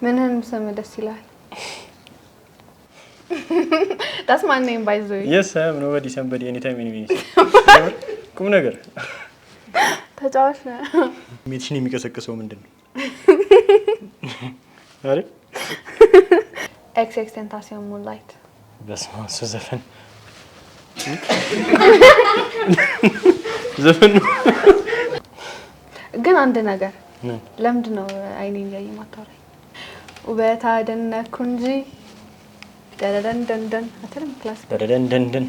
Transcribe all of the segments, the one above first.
ምንህን ስም ደስ ይላል? That's my name by the way. Yes, I am nobody somebody anytime anyways. ቁም ነገር ተጫዋች ነህ። ሜትሽን የሚቀሰቅሰው ምንድነው? አረ XXXTentacion Moonlight. በስመ አብ ዘፈን ዘፈን ግን አንድ ነገር ለምንድን ነው አይኔን ያይ ማታወራኝ? ውበት አደነኩ እንጂ ደደደንደን አተለም ክላስ ደደደንደን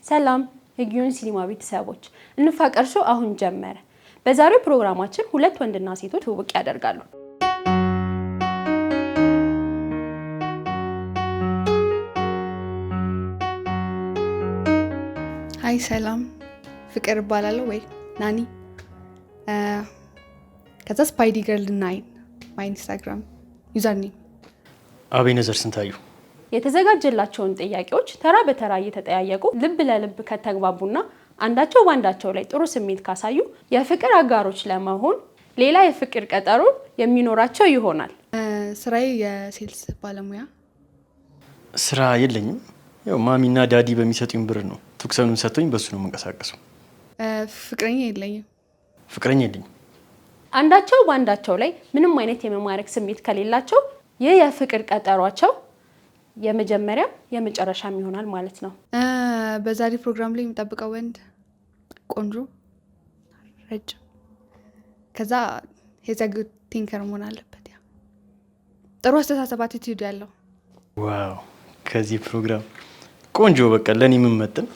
ሰላም የጊዮን ሲኒማ ቤተሰቦች እንፋቀር ሾው አሁን ጀመረ። በዛሬው ፕሮግራማችን ሁለት ወንድና ሴቶች ትውውቅ ያደርጋሉ። ሃይ ሰላም ፍቅር እባላለሁ ወይ ናኒ ከዛ ስፓይዲ ገርል 9 ማይ ኢንስታግራም ዩዘር ኔም አቤነዘር ስንታዩ የተዘጋጀላቸውን ጥያቄዎች ተራ በተራ እየተጠያየቁ ልብ ለልብ ከተግባቡና አንዳቸው ባንዳቸው ላይ ጥሩ ስሜት ካሳዩ የፍቅር አጋሮች ለመሆን ሌላ የፍቅር ቀጠሮ የሚኖራቸው ይሆናል። ስራዬ የሴልስ ባለሙያ ስራ የለኝም። ያው ማሚና ዳዲ በሚሰጡኝ ብር ነው ትኩሰኑን ሰጥቶኝ በሱ ነው መንቀሳቀሰው። ፍቅረኛ የለኝም። ፍቅረኛ የለኝም። አንዳቸው ባንዳቸው ላይ ምንም አይነት የመማረክ ስሜት ከሌላቸው ይህ የፍቅር ቀጠሯቸው የመጀመሪያ የመጨረሻም ይሆናል ማለት ነው። በዛሬ ፕሮግራም ላይ የሚጠብቀው ወንድ ቆንጆ ረጅም ከዛ ሄዘግ ቲንከር መሆን አለበት። ያ ጥሩ አስተሳሰብ አቲቲዩድ ያለው ዋው ከዚህ ፕሮግራም ቆንጆ በቃ ለኔ የምመጥን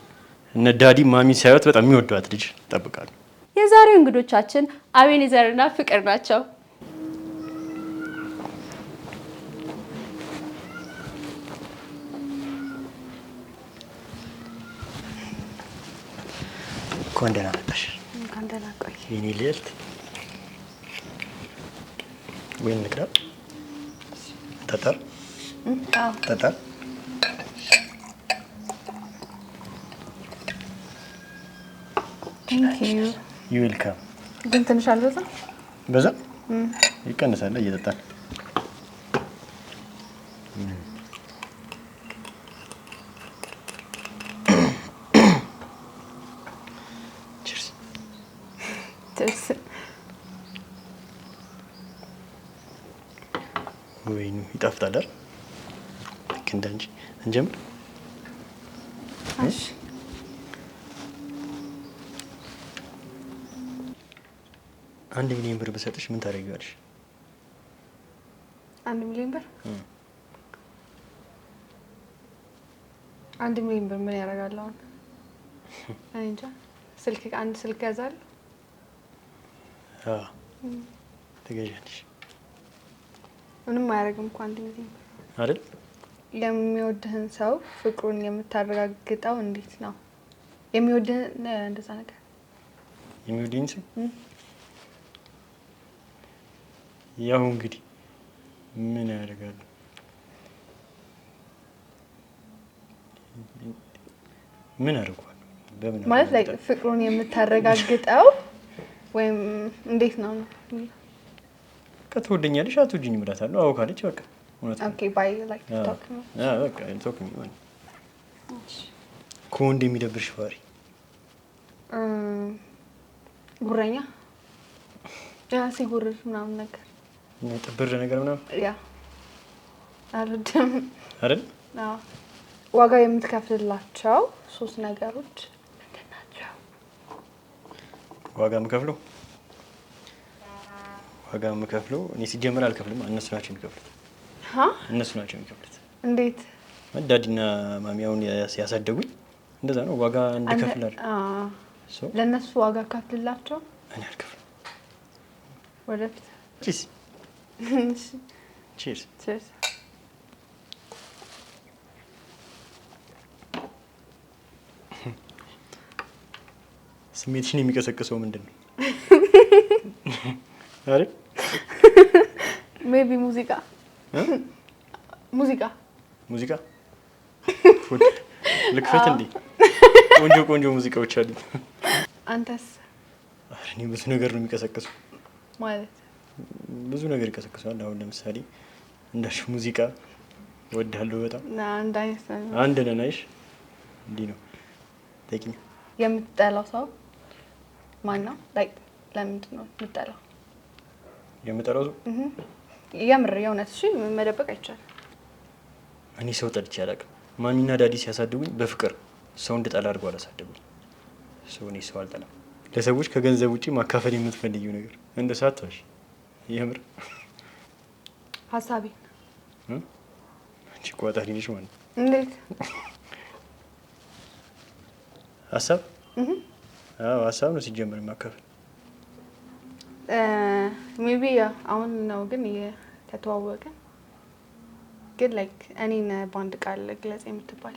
እነ ዳዲ ማሚ ሳይወት በጣም የሚወዷት ልጅ እጠብቃለሁ። የዛሬው እንግዶቻችን አቤኔዘርና ፍቅር ናቸው። ኮንደና መጣሽ ካንደና ቆይ የኔ ልዕልት ወይ ንቅራ ጠጠር ጠጠር Thank you. ዩ ዌልካም። ግን ትንሽ አልበዛ? በዛ ይቀንሳል እየጠጣን ወይኑ ይጣፍጣል አይደል? ክንዳንጂ እንጀምር። እሺ አንድ ሚሊዮን ብር በሰጥሽ ምን ታደርጊዋለሽ? 1 ሚሊዮን ብር 1 ሚሊዮን ብር ምን ያደርጋል? አሁን እኔ እንጃ። አንድ ስልክ ያዛል። ትገዣለሽ። ምንም አያደርግም እኮ 1 ሚሊዮን ብር አይደል? የሚወድህን ሰው ፍቅሩን የምታረጋግጠው እንዴት ነው? የሚወድህን እንደዛ ነገር የሚወድህን ሰው ያው እንግዲህ ምን ያደርጋል? ምን አድርጓል? በምን ማለት ላይ ፍቅሩን የምታረጋግጠው ወይም እንዴት ነው? ከተወደኛለሽ አትወጂኝም እላታለሁ። አዎ ካለች በቃ እውነት ነው። ኦኬ ባይ ላይክ ቶክ ነው። በቃ ቶክ ነው። ከወንድ የሚደብርሽ ባህሪ? ጉረኛ ያ ሲጉርር ምናምን ነገር ጥብር ነገር ምናምን ያ አልወድም አይደል? አዎ። ዋጋ የምትከፍልላቸው 3 ነገሮች ምንድን ናቸው? ዋጋ የምከፍለው እኔ ሲጀምር አልከፍልም። እነሱ ናቸው የሚከፍሉት። እነሱ ናቸው የሚከፍሉት። እንዴት? ዳዲና ማሚያውን ያሳደጉኝ እንደዛ ነው። ዋጋ እንድከፍላል። ለነሱ ዋጋ ከፍልላቸው። እኔ አልከፍልም። ወደፊት ቺስ ቺርስ ቺርስ። ስሜትሽን የሚቀሰቅሰው ምንድን ነው? አይደል? ሜቢ ሙዚቃ ሙዚቃ ልክፈት እንዴ? ቆንጆ ሙዚቃዎች አሉ። አንተስ? እኔ ብዙ ነገር ነው የሚቀሰቅሱ ማለት ብዙ ነገር ይቀሰቅሳል። አሁን ለምሳሌ እንዳልሽ ሙዚቃ እወዳለሁ በጣም አንድ ነን። አይሽ እንዲህ ነው። ጠቂኝ የምትጠላው ሰው ማን ነው? ላይክ ለምንድን ነው የምትጠላው? የምጠላው ሰው የምር የእውነት እሺ፣ መደበቅ አይቻልም። እኔ ሰው ጠልቼ አላውቅም። ማሚና ዳዲ ሲያሳድጉኝ በፍቅር ሰው እንድጠላ አድርገው አላሳደጉኝ። እኔ ሰው አልጠላም። ለሰዎች ከገንዘብ ውጪ ማካፈል የምትፈልጊው ነገር እንደ ሳትዋሽ የምር ሀሳቤ አንቺ ቋጣሪ ነሽ ማለት እንዴት? ሀሳብ ሀሳብ ነው ሲጀመር ማካፈል። ሜቢ አሁን ነው ግን ከተዋወቅን ግን ላይክ እኔን በአንድ ቃል ግለጽ የምትባል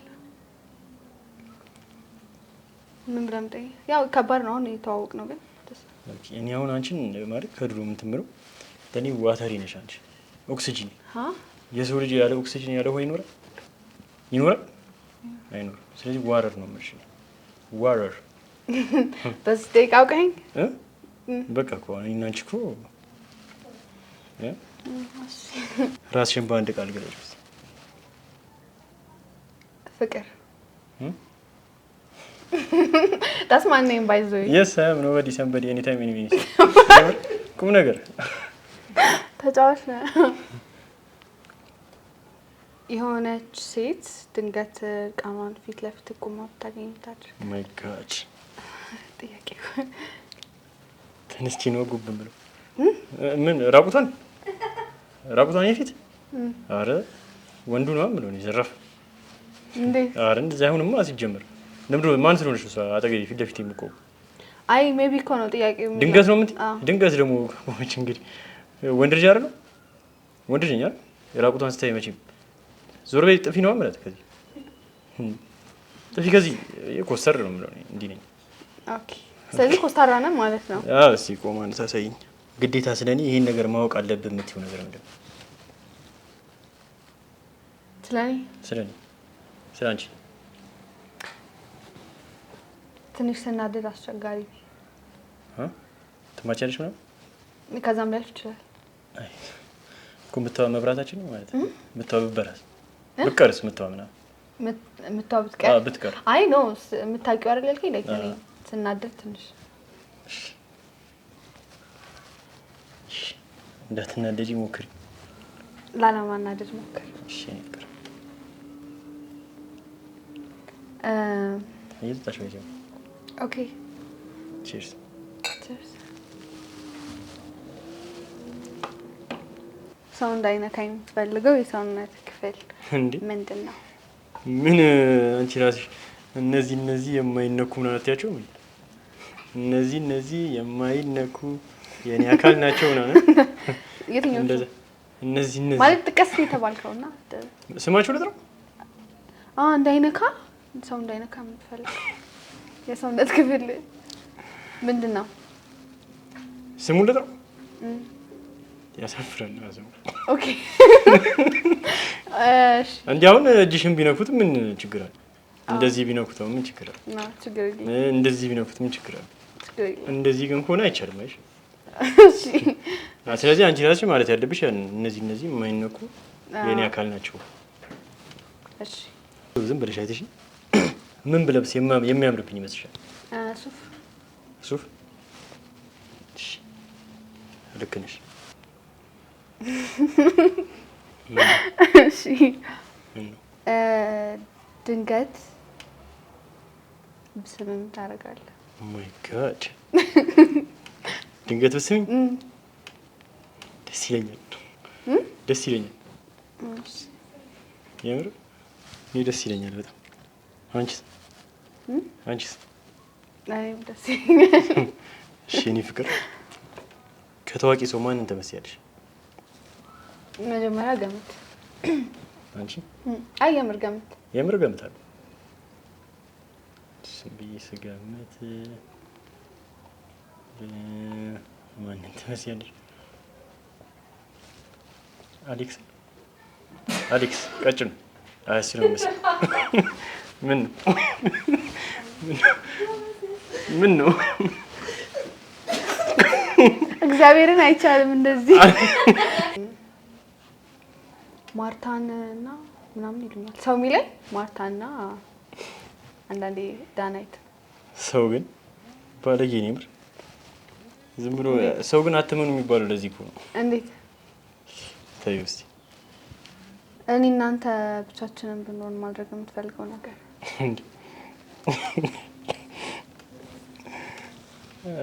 ምን ብለም ጠይ ያው ከባድ ነው። አሁን የተዋወቅ ነው ግን እኔ አሁን አንቺን ማለት ከድሮ የምትምረው ለኔ ዋተሪ ነሽ አንቺ። ኦክሲጅን የሰው ልጅ ያለ ኦክሲጅን ያለ ሆይ ይኖራል? አይኖርም። ስለዚህ ዋረር ነው የምልሽ። ዋረር በዚህ ደቂቃ አውቀኸኝ በቃ እኮ እኔና አንቺ እኮ ራስሽን በአንድ ቃል ገለጭ። ፍቅር That's my name, by the way. Yes, I am nobody, somebody, anytime, any minute. ቁም ነገር ተጫዋች ነው። የሆነች ሴት ድንገት ቃማን ፊት ለፊት ቆማ ብታገኝታለች። My God. ጥያቄ ተነስቼ ነው ጉብ ብሎ ምን ራቁቷን የፊት አረ ወንዱ ነው ብሎ ነው ዘራፍ እንዴ? አረ እንደዛ አይሆንማ ሲጀመር ለምንድን ነው ማን ስለሆነሽ ነው አጠገቤ ፊት ለፊት የሚቆም? አይ ሜቢ እኮ ነው ጥያቄው። ድንገት ነው ድንገት ደግሞ ቆመች። እንግዲህ ወንድ ልጅ አይደል? ወንድ ልጅ አይደል? የራቁቷን ስታይ መቼም ዞር በይ ጥፊ ነው ማለት ከዚህ ጥፊ ከዚህ ኮስተር ነው የምለው እንዲህ ነኝ። ኦኬ ስለዚህ ኮስታራ ነን ማለት ነው። እስኪ ቆማ እንታሳይኝ። ግዴታ ስለኔ ይሄን ነገር ማወቅ አለብን የምትይው ነገር ምንድን ነው? ስለኔ ስለአንቺ ትንሽ ስናደድ አስቸጋሪ ትማቻለሽ ምናምን ከዛም ሊያልፍ ይችላል እኮ የምታዋ መብራታችን ነው ማለት ነው። የምታዋ ብበራስ ብትቀርስ የምታዋ ምናምን የምታዋ ብትቀር አይ ኖ የምታውቂው አይደል ያልከኝ ላይ እኔ ስናደድ ትንሽ እንዳትናደጂ ሞክሪ። ላለማናደድ ሞክሪ። እሺ ነበር እየጠጣሽ ወይ? ኦኬ ቺርስ ቺርስ። ሰው እንዳይነካኝ የምትፈልገው የሰውነት ክፍል ምንድን ነው? ምን አንቺ ራስሽ እነዚህ የማይነኩ ምናምን አትያቸውም? እነዚህ የማይነኩ የኔ አካል ናቸው ምናምን የትኞቹ? እነዚህ ማለት ጥቀስ የተባልከውና ስማቸው ልጥራው? እንዳይነካ ሰው እንዳይነካ የምትፈልገው የሰውነት ክፍል ምንድን ነው? ስሙን ልጥራው? ያሳፍራል ነው። ኦኬ እንዴ አሁን እጅሽን ቢነኩት ምን ችግር አለ? እንደዚህ ቢነኩት ምን ችግር አለ? ችግር የለም። እንደዚህ ቢነኩት ምን ችግር አለ? እንደዚህ ግን ከሆነ አይቻልም። አይሽ እሺ። ስለዚህ አንቺ ራስሽ ማለት ያለብሽ እነዚህ የማይነኩ የኔ አካል ናቸው። እሺ። ዝም ብለሽ አይተሽ ምን ብለብስ የሚያምርብኝ ይመስልሻል? ሱፍ። እሺ ልክ ነሽ። እሺ ድንገት ብስምም ታደርጋለህ? ማይ ጋድ ድንገት ብስምኝ ደስ ይለኛል። የምር እኔ ደስ ይለኛል በጣም። አንቺስ? እኔም ደስ ይለኛል። እሺ እኔ ፍቅር ከታዋቂ ሰው ማንን ትመስያለሽ? መጀመሪያ ገምት። አንቺ? አይ የምር ገምታለሁ። ብዬ ስገምት ማንን ትመስያለሽ? አሌክስ አሌክስ ቀጭን አይስ ነው መሰለኝ። ምን ነው እግዚአብሔርን አይቻልም እንደዚህ። ማርታን እና ምናምን ይሉኛል ሰው የሚለኝ ማርታና አንዳንዴ ዳናይት። ሰው ግን ባለጌ ነው ምር። ዝም ብሎ ሰው ግን አትመኑ የሚባለው ለዚህ እኮ ነው። እንዴት ታዩ እስቲ እኔ እናንተ ብቻችንን ብንሆን ማድረግ የምትፈልገው ነገር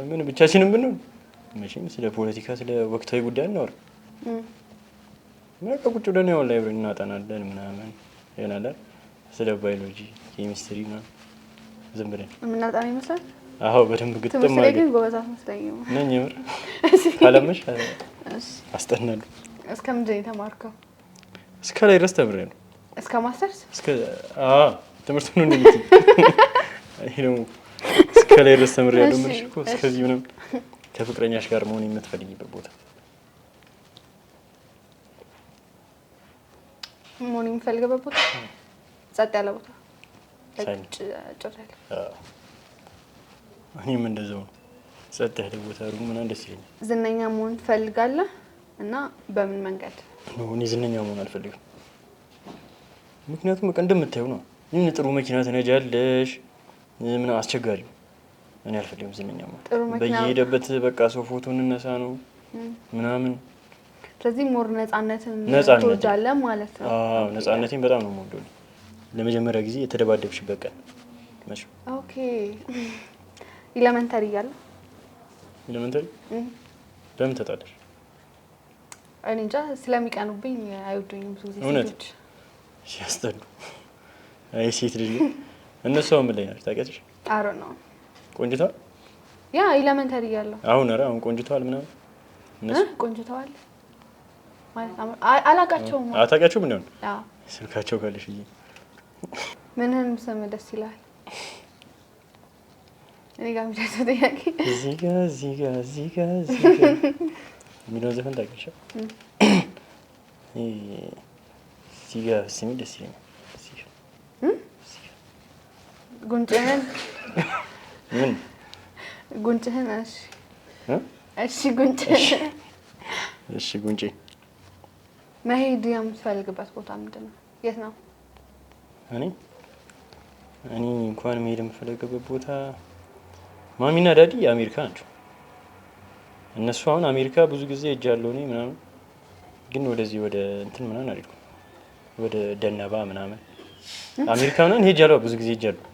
ምን ብቻችንን ብንሆን? መቼም ስለ ፖለቲካ ስለ ወቅታዊ ጉዳይ እናወራ። በቃ ቁጭ ብለን ያው ላይብረሪ እናጠናለን ምናምን ይሆናል። ስለ ባዮሎጂ ኬሚስትሪ ምናምን ዝም ብለን የምናጠና ይመስላል። አዎ በደንብ ግጥም ማለት ነው። ግን ጎበዝ አትመስለኝም ነኝ የምር። ካለመሽ አስጠናለሁ። እስከ ምንድን ነው የተማርከው? እስከ ላይ ድረስ ተምሬያለሁ። እስከ ማስተርስ? እስከ ትምህርቱን ነው እንዴ? ይሄ ነው እስከ ላይ ድረስ ተምሬያለሁ። ምን እኮ እስከዚህ ምንም ከፍቅረኛሽ ጋር መሆን የምትፈልጊበት ቦታ መሆን የምፈልግበት ቦታ ጸጥ ያለ ቦታ ጭር ያለ። እኔም እንደዛው ነው። ጸጥ ያለ ቦታ ሩም ምናምን ደስ ይለኛል። ዝነኛ መሆን ትፈልጋለህ? እና በምን መንገድ? እኔ ዝነኛ መሆን አልፈልግም። ምክንያቱም በቃ እንደምታየው ነው። ምን ጥሩ መኪና ትነጃለሽ፣ ምን አስቸጋሪ ነው። እኔ አልፈልግም ዝነኛ መሆን። በየሄደበት በቃ ሰው ፎቶ እንነሳ ነው ምናምን። ስለዚህ ሞር ነፃነትን ትወዳለህ ማለት ነው? አዎ ነፃነቴን በጣም ነው የምወደው። ለመጀመሪያ ጊዜ የተደባደብሽበት ቀን መቼ? ኦኬ ኤሌመንተሪ እያለሁ። ኤሌመንተሪ በምን ተጣላሽ? እኔ እንጃ ስለሚቀኑብኝ አይወዱኝም ብዙ ጊዜ ሴቶች። ሲያስጠሉ። አይ ሴት ልጅ እነሱ ምን ላይ ናቸው ታውቂያለሽ? አሮ ነው ቆንጅተዋል። ያ ኤሌመንተሪ እያለሁ። አሁን ቆንጅተዋል ምናምን እነሱ ቆንጅተዋል ማለት አላውቃቸውም። አታውቂያቸውም? ምን ነው? አዎ ስልካቸው ካለሽ ይሄ ምንህን ስም ደስ ይላል? እኔ ጋር ምንድነው ጥያቄ? እዚህ ጋር የሚለውን ዘፈን ታውቂያለሽ? እዚህ ጋር ስሚ ደስ ይለኛል። ጉንጭህን ምን ጉንጭህን? እሺ ጉንጭህን። እሺ ጉንጬ። መሄድ የምትፈልግበት ቦታ ምንድን ነው? የት ነው? እኔ እንኳን መሄድ የምፈልግበት ቦታ ማሚና ዳዲ አሜሪካ ናቸው። እነሱ አሁን አሜሪካ ብዙ ጊዜ ሄጃለሁ እኔ ምናምን፣ ግን ወደዚህ ወደ እንትን ምናምን አልሄድኩም። ወደ ደነባ ምናምን አሜሪካ ምናምን ሄጃለሁ፣ ብዙ ጊዜ ሄጃለሁ።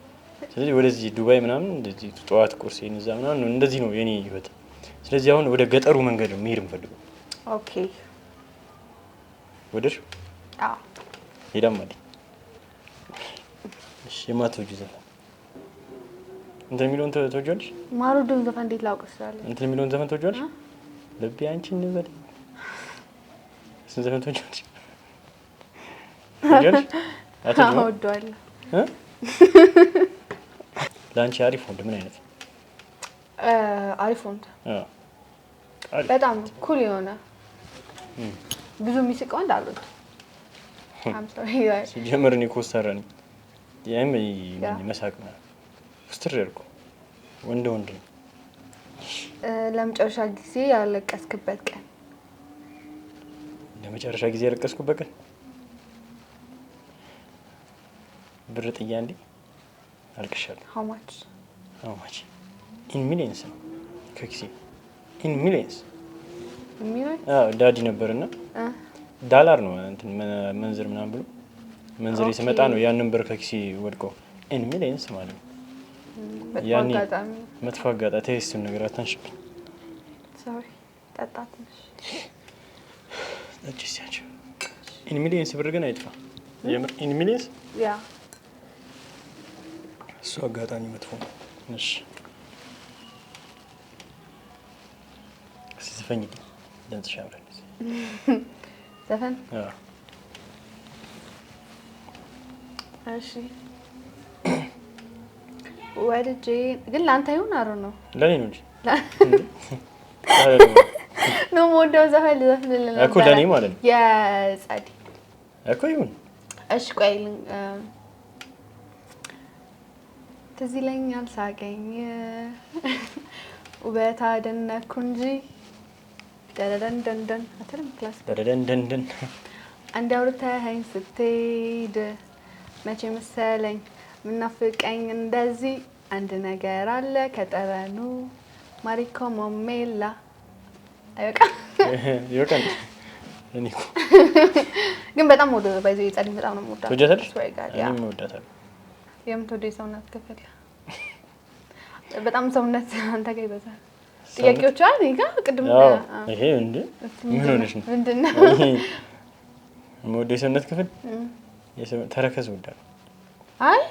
ስለዚህ ወደዚህ ዱባይ ምናምን እንደዚህ ጠዋት ቁርሴን እዛ ምናምን ነው። እንደዚህ ነው የኔ ህይወት። ስለዚህ አሁን ወደ ገጠሩ መንገድ ነው መሄድ የምፈልገው። ኦኬ ወደሽ? አዎ ሄዳም አለኝ። እሺ የማትወጂው ዘፈን እንትን የሚለውን ተወጂዋለሽ? ማሩዱን ዘፈን እንዴት ላውቅ እችላለሁ? እንትን የሚለውን ዘፈን ተወጂዋለሽ? ልቤ አንቺን በል እሱን ዘፈን ተወጂዋለሽ? እወደዋለሁ። ለአንቺ አሪፍ ወንድ ምን አይነት? አሪፍ ወንድ በጣም ኩል የሆነ ብዙ የሚስቅ ወንድ አሉት። ሲጀመር እኔ ኮስተር ነኝ። ያም መሳቅ ነው ውስትር ያልኩ ወንድ ነው። ለመጨረሻ ጊዜ ያለቀስክበት ቀን? ለመጨረሻ ጊዜ ያለቀስኩበት ቀን ብር ጥያ እንዴ አልቅሻለሁ። How much? in millions ነው ከኪሴ in millions። ዳዲ ነበርና ዳላር ነው እንትን መንዝር ምናምን ብሎ መንዝር ሲመጣ ነው ያንን ብር ከኪሴ ወድቆ in millions ማለት ነው። ያኔ መጥፎ አጋጣሚ ተይስቱን ነገር አታንሽብኝ። ሶሪ ጠጣት ነሽ እቺ in millions ብር ግን አይጥፋ የምር in millions ያ እሱ አጋጣሚ መጥፎ ነው። እሺ ዘፈን ይዲ ለምትሽ አብረን ዘፈን እሺ ወድጄ ግን ላንተ ይሁን አሩ ነው ለኔ ነው እንጂ ነው ሞደው ዘፈን ልዘፍንልህ ነበር እኮ ለኔ ማለት ነው። የጸዲ እኮ ይሁን። እሺ ቆይ ትዝ ይለኛል ሳቀኝ ውበት አደነኩ እንጂ ደረደንደንደን አትልም ክላስ ደረደንደንደን አንድ አውርተኸኝ ስትሄድ መቼ መሰለኝ ምናፍቀኝ እንደዚህ አንድ ነገር አለ ከጠረኑ ማሪኮ ሞሜላ አይበቃ ይበቃል። እኔ ግን በጣም ወደ ባይዘ ይጣልኝ በጣም ነው የምወዳት። ወደታለሽ? እኔም እወዳታለሁ። የምትወደው ሰውነት ክፍል በጣም ሰውነት አንተ ጋር ይበዛል። ጥያቄዎች አሉ እኔ ጋር ቅድም ይሄ እንዴ ምን ሆነሽ ነው? ምንድነው የምወደው ሰውነት ክፍል ተረከዝ እወዳለሁ። አይ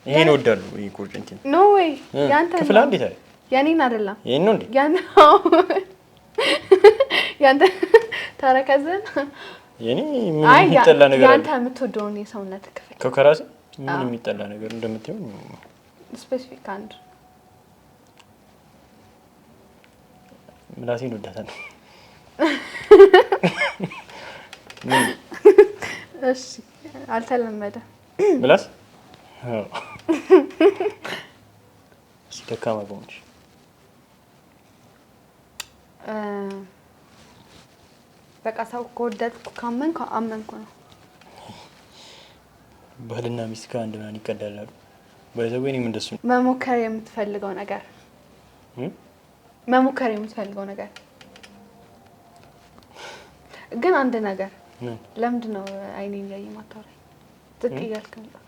ይሄን እወዳለሁ። ይሄ ቁርጭንጭን ኖ ወይ ያንተ ክፍል አንዴ ታዲያ ያኔን አይደለም ይሄን ነው እንዴ ያንተ ተረከዝን የኔ ምን የሚጠላ ነገር አለ? ያንተ የምትወደውን የሰውነት ክፍል ከራሴ ምን የሚጠላ ነገር እንደምትይው ስፔሲፊክ አንድ ምላሴን እወዳታለሁ። እሺ አልተለመደም ምላስ ደካማ ጎንሽ በቃ ሰው ከወደድኩ ካመንኩ አመንኩ ነው። ባልና ሚስት ከአንድ ምናምን ይቀዳላሉ። በዛው እኔም እንደሱ መሞከር የምትፈልገው ነገር መሞከር የምትፈልገው ነገር ግን አንድ ነገር ለምንድን ነው አይኔን እያየህ ማታወራኝ? ዝቅ እያልክ ነው።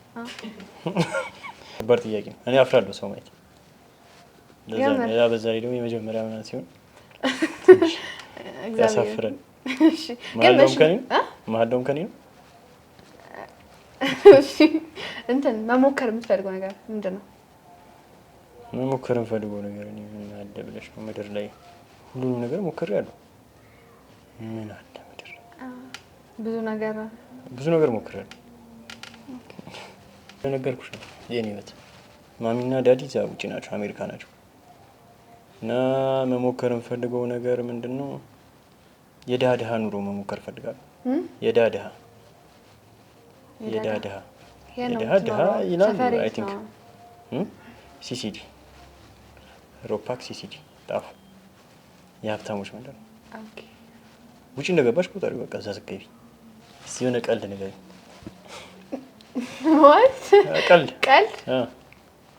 ከባድ ጥያቄ ነው። እኔ አፍራለሁ ሰው ማየት። ለዛ በዛ ላይ ደግሞ የመጀመሪያ ምናምን ሲሆን ያሳፍራል። እሺ ማለውም ከኔ ነው። እሺ እንትን መሞከር የምትፈልገው ነገር ምንድን ነው? መሞከር የምፈልገው ነገር እኔ ምን አለ ብለሽ ነው? ምድር ላይ ሁሉንም ነገር ሞክሬያለሁ። ምን አለ ምድር ላይ ብዙ ነገር ሞክሬያለሁ። ነገርኩሽ ነው የኔ ህይወት። ማሚና ዳዲ እዛ ውጪ ናቸው፣ አሜሪካ ናቸው። እና መሞከር የምፈልገው ነገር ምንድነው? የድሃ ኑሮ መሞከር ፈልጋለሁ። የድሃ ይላል አይ ቲንክ ሲሲዲ ሮፓክ ሲሲዲ ጣፉ የሀብታሞች መንደር ነው። ኦኬ ውጪ እንደገባሽ ቁጠሪው በቃ እዛ ስትገቢ እስቲ የሆነ ቀልድ ነገር what ቀልድ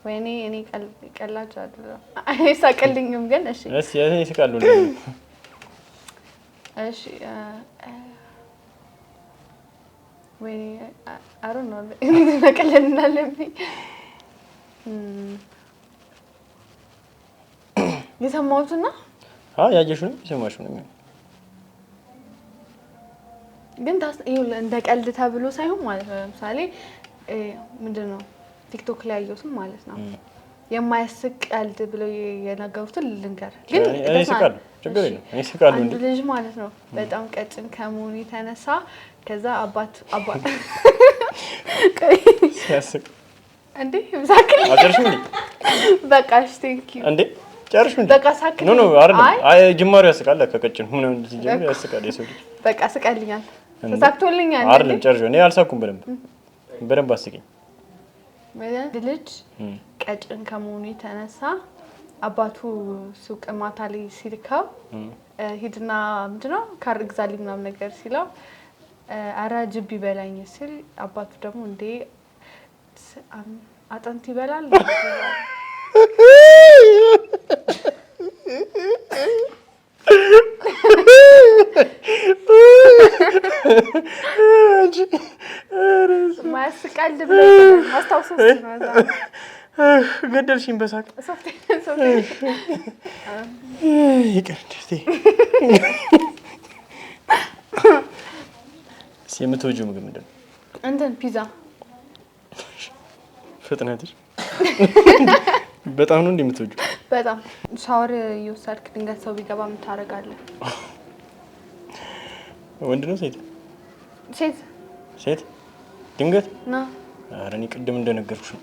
ወይኔ እኔ ቀላጅ አይደለም አይሳቀልኝም ግን እሺ እኔ ይስቃሉ እሺ ወይኔ I don't know እኔ መቀለድ እንዳለብኝ የሰማሁትና ያየሽው ነው የሰማሽው ነው ግን እንደ ቀልድ ተብሎ ሳይሆን ማለት ነው። ለምሳሌ ምንድነው ቲክቶክ ላይ ያየሁትም ማለት ነው የማያስቅ ቀልድ ብለው የነገሩትን ልንገር። ግን ይስቃሉ፣ ችግር የለም ይስቃሉ። አንድ ልጅ ማለት ነው በጣም ቀጭን ከመሆኑ የተነሳ ከዛ አባት ሲያስቅ እንዴ ሳክል አጨርሽም እንዴ? በቃ እሺ ቴንክ ዩ እንዴ ጨርሽም እንዴ? በቃ ሳክል ኖ አይደለም። አይ ጅማሩ ያስቃል። ከቀጭን ሆነ ሲጀምር ያስቃል። የሰው ልጅ በቃ ስቀልኛል፣ ተሳክቶልኛል። አይደለም ጨርሽ። እኔ አልሳኩም። በደንብ አስቂኝ። ልጅ ቀጭን ከመሆኑ የተነሳ አባቱ ሱቅ ማታ ላይ ሲልከው ሂድና ምንድነው ካርድ ግዛልኝ ምናምን ነገር ሲለው አረ ጅብ ይበላኝ ሲል አባቱ ደግሞ እንዴ አጥንት ይበላል ማስቀልድ ብለህ ማስታውሰው ነው። ገደልሽኝ በሳቅ ይቅር እስቲ የምትወጂው ምግብ ምንድን ነው? እንትን ፒዛ። ፍጥነትሽ በጣም ነው እንዴ የምትወጂው? በጣም ሻወር እየወሰድክ ድንገት ሰው ቢገባ ምን ታደርጋለህ? ወንድ ነው ሴት? ሴት ድንገት ና ኧረ እኔ ቅድም እንደነገርኩሽ ነው።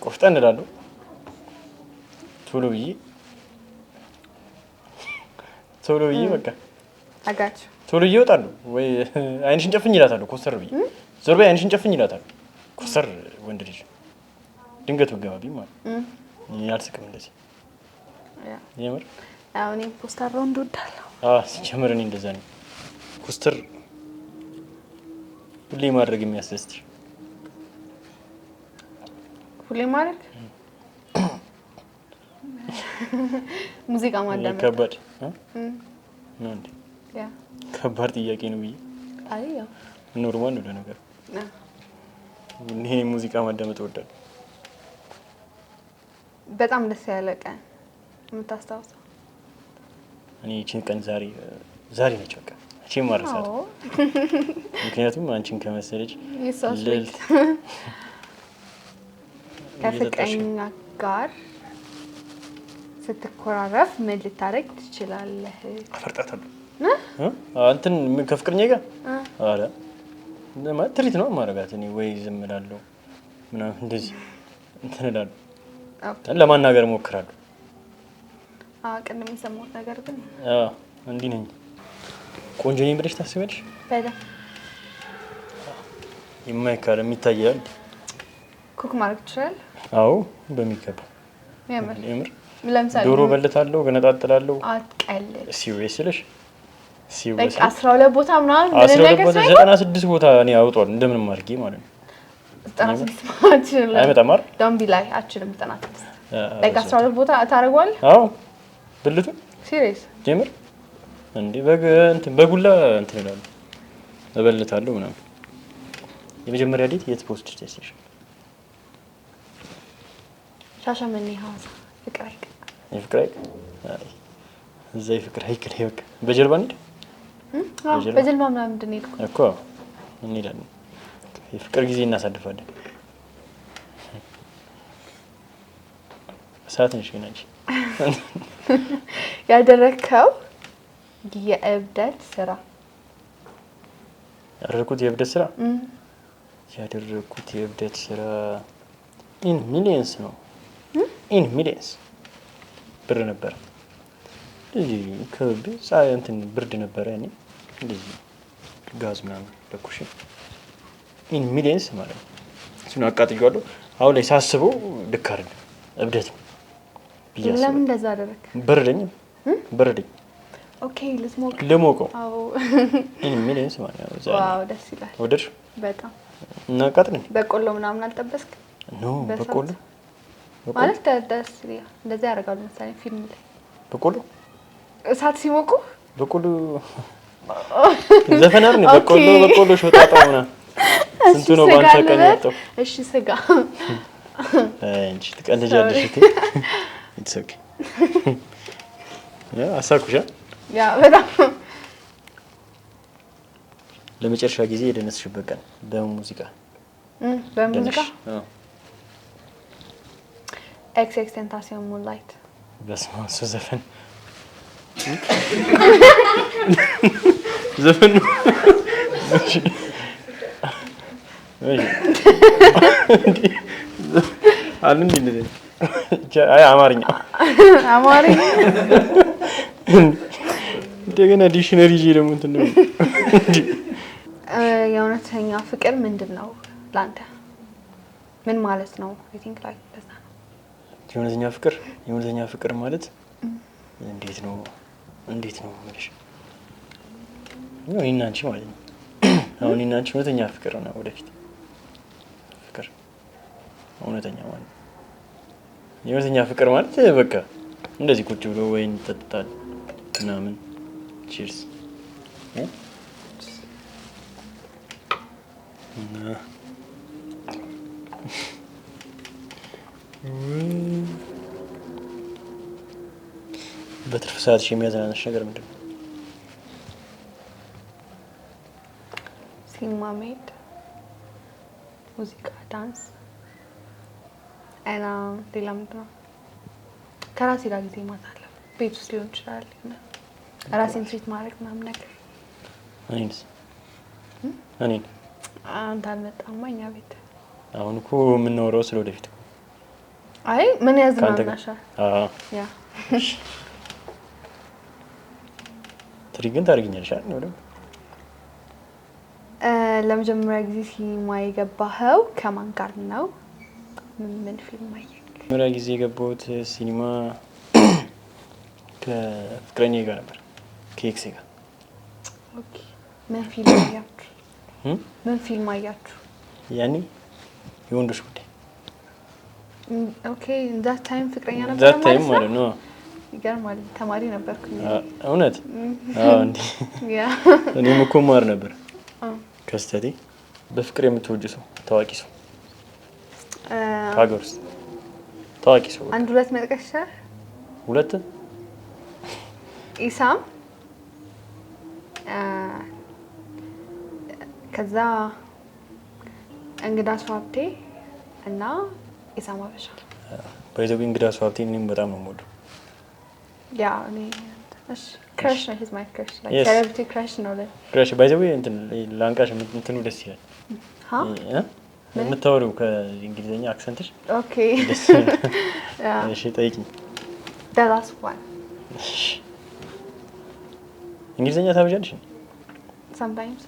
ቆፍጠን እላለሁ ቶሎ ብዬ በቃ ቶሎ ይወጣሉ ወይ አይንሽን ጨፍኝ ይላታሉ። ኮስተር ብዬ ዞር በይ አይንሽን ጨፍኝ ይላታሉ። ኮስተር ወንድ ልጅ ድንገት ወገባቢ ማለት ያልስቅም እንደዚህ የምር እኔ ኮስተር ወንድ እወዳለሁ። ሲጀምር እኔ እንደዛ ነኝ። ኮስተር ሁሌ ማድረግ የሚያስደስትሽ ሁሌ ማድረግ ሙዚቃ ማዳመጥ ከባድ ነው እንዴ? ከባድ ጥያቄ ነው ብዬ አይ ያው ኖርማል ነው ለነገሩ። እኔ ሙዚቃ ማዳመጥ እወዳለሁ። በጣም ደስ ያለ ቀን የምታስታውሰው? እኔ እቺን ቀን ዛሬ ነች በቃ እቺን ማረሳት። ምክንያቱም አንቺን ከመሰለች ልዕልት ከፍቅረኛ ጋር ስትኮራረፍ ምን ልታረግ ትችላለህ? አፈርጣታለሁ። እንትን ከፍቅረኛ ጋር አረ ማለት ትሪት ነው ማረጋት። እኔ ወይ ዝም እላለሁ ምናምን እንደዚህ እንትን እላለሁ። ለማናገር እሞክራለሁ። ቅድም የሰማሁት ነገር ግን እንዲህ ነኝ። ቆንጆ ነኝ ብለሽ ታስቢያለሽ? በጣም የማይካድ የሚታያል። ኩክ ማድረግ ትችላለህ? አዎ በሚገባ የምር ለምሳሌ ዶሮ በልታለሁ፣ ገነጣጥላለሁ። አትቀልድ። ሲሪየስ ልሽ ሲሪየስ 12 ቦታ ምናምን ምን ነገር ሳይሆን 96 ቦታ እኔ አውጧል እንደምንም አድርጌ ማለት ነው። 96 ማለት ነው። አይመጣም አይደል? ዶንት ቢ ላይ አችልም 96 like 12 ቦታ ታደርገዋለህ? አዎ ብልቱ ሲሪየስ ጀምር እንዴ በጉላ እንትን እላለሁ እበልታለሁ ምናምን። የመጀመሪያ ዴት የት ፖስት ቴስት ሻሸመኔ ሐዋሳ ፍቅር ሐይቅ የፍቅር ሐይቅ እዛ የፍቅር ሐይቅ ላይ በቃ በጀልባ እንሂድ። በጀልባ ምናምን እንድንሄድ እኮ እንሄዳለን። የፍቅር ጊዜ እናሳልፋለን። ሰዓት ነሽ ግን አንቺ ያደረከው የእብደት ስራ? ያደረኩት የእብደት ስራ ኢን ሚሊየንስ ነው። ኢን ሚሊየንስ ብር ነበር። እዚህ እንትን ብርድ ነበረ። እኔ እንደዚህ ጋዝ ምናምን ለኩሽ ኢን ሚሊየንስ ማለት ነው። እሱን አቃጥያለሁ። አሁን ላይ ሳስበው ልክ አይደለም፣ እብደት ነው። ለምን እንደዛ አደረክ? በረደኝ። ኦኬ ልሞቀው። አዎ ኢን ሚሊየንስ ማለት ነው። ዋው ደስ ይላል። ወደድሽ? በጣም እና ቃጥኝ። በቆሎ ምናምን አልጠበስክ? ኖ በቆሎ ማለት ደስ ይላል። እንደዛ ያደርጋሉ መሰለኝ ፊልም ላይ። በቆሎ እሳት ሲሞቁ በቆሎ ዘፈን አይደል? በቆሎ ሾጣጣ ምናምን ስንቱ ነው ባንተ ቀን ያጣው። እሺ ስጋ እንጂ ትቀልጃለሽ እቴ። ኢትስ ኦኬ ያ አሳኩሻ። ያ በጣም ለመጨረሻ ጊዜ የደነስሽበት ቀን በሙዚቃ ኤክስ ቴንታሲዮን ሙንላይት። በስመ አብ እሱ ዘፈን ነው። አማርኛ እንደገና ዲክሽነሪ ይዤ ደግሞ እንትን ነው። የእውነተኛ ፍቅር ምንድን ነው ላንተ? ምን ማለት ነው? አይ ቲንክ ላይ በዛ ነው። የእውነተኛ ፍቅር ማለት እንዴት ነው ማለት ነው? እኔና አንቺ ማለት ነው። አሁን እኔና አንቺ እውነተኛ ፍቅር ነው። ወደፊት ፍቅር እውነተኛ ማለት የእውነተኛ ፍቅር ማለት በቃ እንደዚህ ቁጭ ብሎ ወይን ጠጣል ምናምን ቺርስ በትርፍ ሰዓትሽ የሚያዝናናሽ ነገር ምንድን ነው? ሲኒማ መሄድ፣ ሙዚቃ፣ ዳንስ እና ሌላ ምንድን ነው? ከራሴ ጋር ጊዜ ማሳለፍ ቤት ውስጥ ሊሆን ይችላል። ራሴን ትሪት ማድረግ ምናምን ነገር። እኔን አንተ አልመጣማ እኛ ቤት። አሁን እኮ የምናወራው ስለ ወደፊት። አይ ምን ያዝናናሻል? ያ ትሪት ግን ታደርጊኛለሽ አይደል? ለመጀመሪያ ጊዜ ሲኒማ የገባኸው ከማን ጋር ነው? ምን ፊልም አየህ? ለመጀመሪያ ጊዜ የገባሁት ሲኒማ ከፍቅረኛዬ ጋር ነበር፣ ከኤክሴ ጋር። ኦኬ። ምን ፊልም አያችሁ? ምን ፊልም አያችሁ? ያኔ የወንዶች ጉዳይ። ኦኬ። ዛት ታይም ፍቅረኛ ነበር ዛት ታይም ማለት ነው። ይገርማል። ተማሪ ነበርኩኝ። እውነት? አዎ። እንዴ ያ እኔም እኮ ማር ነበር። ከስተቴ በፍቅር የምትወጁ ሰው ታዋቂ ሰው ሀገር ውስጥ ታዋቂ ሰው አንድ ሁለት መጥቀስ ይችላል? ሁለት ኢሳም ከዛ እንግዳ ስዋብቴ እና ኢሳም አበሻ። ባይዘው እንግዳ ስዋብቴ እኔም በጣም ነው የምወደው። ያ እኔ እሺ ክራሽ ነው ሂዝ ማይ ክራሽ ላይክ ሴሌብሪቲ ክራሽ ነው ላይ ክራሽ ባይዘው እንትን ላንቃሽ እንትኑ ደስ ይላል። የምታወሪው ከእንግሊዘኛ አክሰንትሽ ኦኬ። እሺ ጠይቂኝ። the last one እንግሊዘኛ ታብዣለሽ? sometimes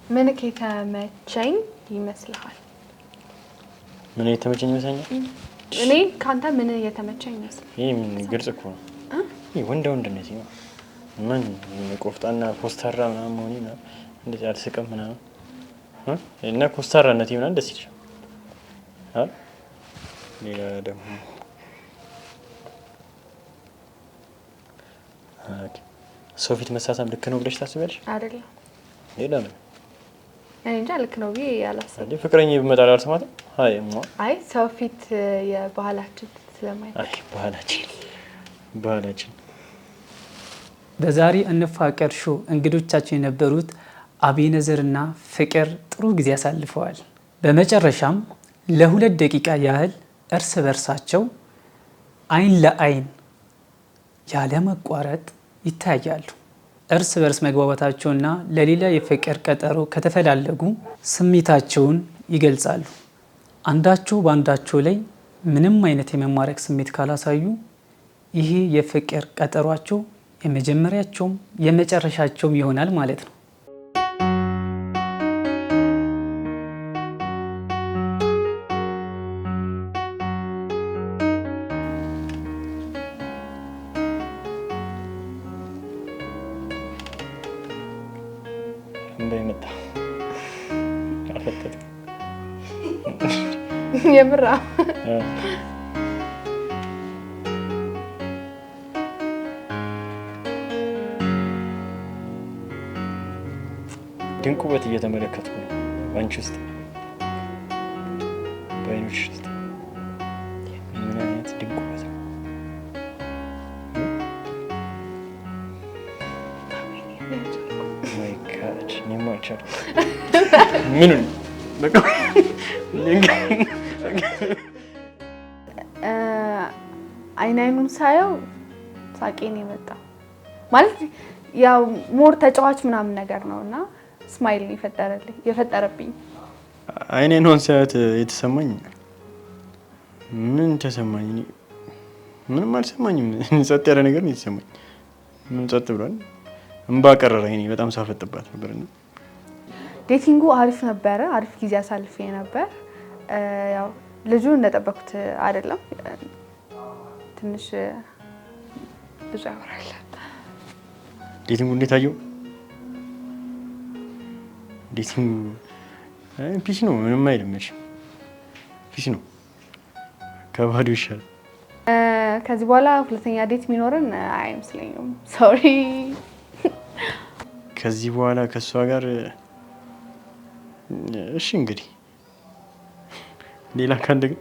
ምን ከተመቸኝ ይመስልሃል? ምን የተመቸኝ ይመስለኛል? እኔ ካንተ ምን የተመቸኝ ይመስልሃል? ይሄ ምን ግልጽ እኮ ነው። ይሄ ወንድ ነው ሲማ ምን ቆፍጣና ኮስታራ ምናምን ሆኒ ነው እንደዚህ አልስቅም ምናምን እና ኮስታራነት ይሆናል ደስ ይላል አይደል? ሌላ ደግሞ ሰው ፊት መሳሳም ልክ ነው ብለሽ ታስቢያለሽ? አይደለም። ሌላ ምን? እኔ እንጃ ልክ ነው ብዬ አላስብም። ፍቅረኛ ቢመጣ አልሰማትም። አይ ሰው ፊት የባህላችን ስለማይፈቅድ። አይ ባህላችን በዛሬ እንፋቀር ሾው እንግዶቻችን የነበሩት አቤነዘርና ፍቅር ጥሩ ጊዜ አሳልፈዋል። በመጨረሻም ለ2 ደቂቃ ያህል እርስ በርሳቸው አይን ለአይን ያለ መቋረጥ ይታያሉ። እርስ በርስ መግባባታቸውና ለሌላ የፍቅር ቀጠሮ ከተፈላለጉ ስሜታቸውን ይገልጻሉ። አንዳቸው በአንዳቸው ላይ ምንም አይነት የመማረክ ስሜት ካላሳዩ ይሄ የፍቅር ቀጠሯቸው የመጀመሪያቸውም የመጨረሻቸውም ይሆናል ማለት ነው። እንደመጣ አፈተተ የምራ ድንቅ ውበት እየተመለከትኩ ነው አንቺ ውስጥ በአይኖች ውስጥ ምን አይነት ድንቅ ውበት ነው። ማይ ጋድ ኒማቻል ምን በቃ አይኑን ሳየው ሳቄን የመጣው ማለት ያው ሞር ተጫዋች ምናምን ነገር ነውና ስማይል የፈጠረብኝ አይኔን ሳያት የተሰማኝ ምን ተሰማኝ? ምንም አልሰማኝም። ጸጥ ያለ ነገር ነው የተሰማኝ። ምን ጸጥ ብሏል። እንባ ቀረረኝ። በጣም ሳፈጥባት ነበርና ዴቲንጉ አሪፍ ነበረ። አሪፍ ጊዜ አሳልፌ ነበር። ያው ልጁ እንደጠበኩት አይደለም። ትንሽ ብዙ ያወራል። ዴቲንጉ እንዴት አየው? ዴቲንጉ ፒስ ነው። ምንም አይልም። ፒስ ነው። ከባዶ ይሻላል። ከዚህ በኋላ ሁለተኛ ዴት የሚኖርን አይመስለኝም። ሶሪ። ከዚህ በኋላ ከሷ ጋር እሺ፣ እንግዲህ ሌላ ካለ ግን